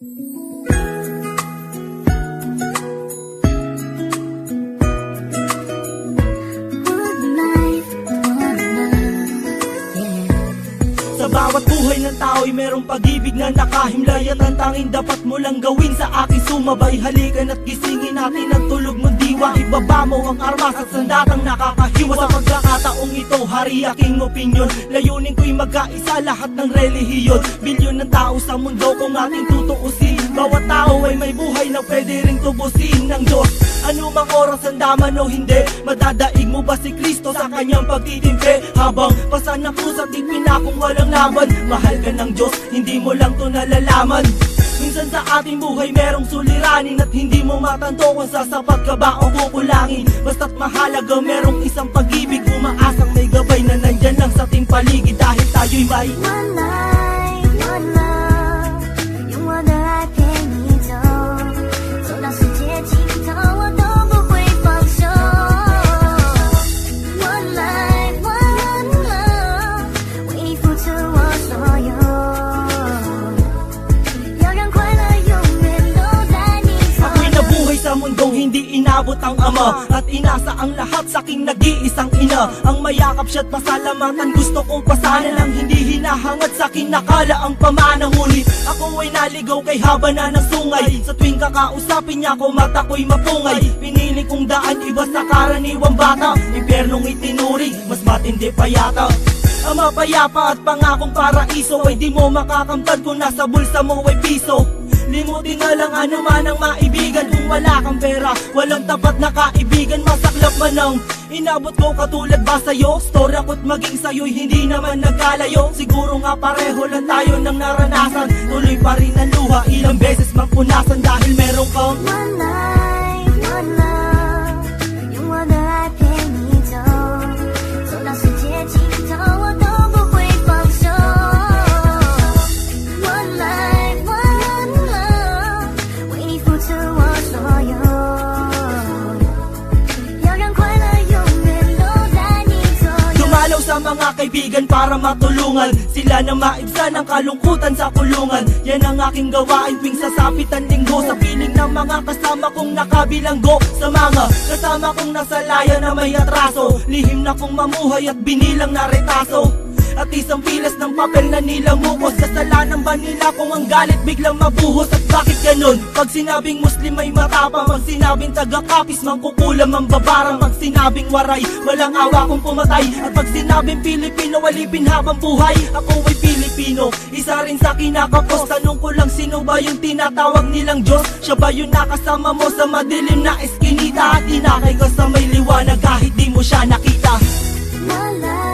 Sa bawat buhay ng tao'y merong pag-ibig na nakahimlay, at ang tanging dapat mo lang gawin sa aking sumabay. Halikan at gisingin natin ang tulog mong diwa. Ibaba mo ang armas at sandatang nakakahiwa. Sa pagkakataong ito, hari aking opinyon. Layunin ko'y magkaisa lahat ng relihiyon. Bilyon ng tao sa mundo kung ating tutuusin. Bawat tao ay may buhay na pwede ring tubusin ng Diyos. Ano mang oras ang daman o hindi, madadaig mo ba si Kristo sa kanyang pagtitimpe? Habang pasan ng krus at ipinakong walang laban, mahal ka ng Diyos, hindi mo lang to nalalaman. Minsan sa ating buhay merong suliranin, at hindi mo matanto kung sasapat ka ba o kukulangin. Basta't mahalaga merong isang pag-ibig, umaasang may gabay na nandyan lang sa ating paligid. Dahil tayo'y may one life, one love，用我的爱陪你走，走到世界尽头，我都不会放手。One life, one love，为你付出我所有，要让快乐永远都在你左右。 Ako'y nabuhay sa mundong hindi inabot ang ama, at inasa ang lahat sa aking nag-iisang ina. Ang mayakap siya't pasalamatan, gusto kong pasanan ang hindi hinahangad sa akin nakala ang pamana. Ngunit ako ay naligaw kay haba na ng sungay. Sa tuwing kakausapin niya ko, mata ko'y mapungay. Pinili kong daan iba sa karaniwang bata, impyernong itinuring, mas matindi pa yata. Ang mapayapa at pangakong paraiso ay di mo makakamtan kung nasa bulsa mo ay piso. Limutin na lang ano man ang maibigan, kung wala kang pera, walang tapat na kaibigan. Masaklap man ang inabot ko katulad ba sa'yo? Story ako't maging sa'yo'y hindi naman nagkalayo. Siguro nga pareho lang tayo ng naranasan, tuloy pa rin ang luha, ilang beses mang punasan. Dahil meron kang One life, one love，用我的爱陪你走，走到世界尽头，我都不会放手。One life, one love，为你付出我所有，要让快乐永远都在你左右。 dumalaw sa mga kaibigan para matulungan sila na maibsan ang kalungkutan sa kulungan. Yan ang aking gawain tuwing sasapit ang linggo, sa piling ng mga kasama kong nakabilanggo. Sa mga kasama kong nasa laya na may atraso, lihim na kong mamuhay at binilang na retaso. At isang pilas ng papel na nilamukos, kasalanan ba nila kung ang galit biglang mabuhos? At bakit ganun? Pag sinabing Muslim ay matapang, pag sinabing taga-kapis mangkukulam ang babarang, pag sinabing waray walang awa kung pumatay, at pag sinabing Pilipino walipin habang buhay. Ako ay Pilipino, isa rin sa kinakapos. Tanong ko lang, sino ba yung tinatawag nilang Diyos? Siya ba yung nakasama mo sa madilim na eskinita, at inakay ka sa may liwanag kahit di mo siya nakita? One life.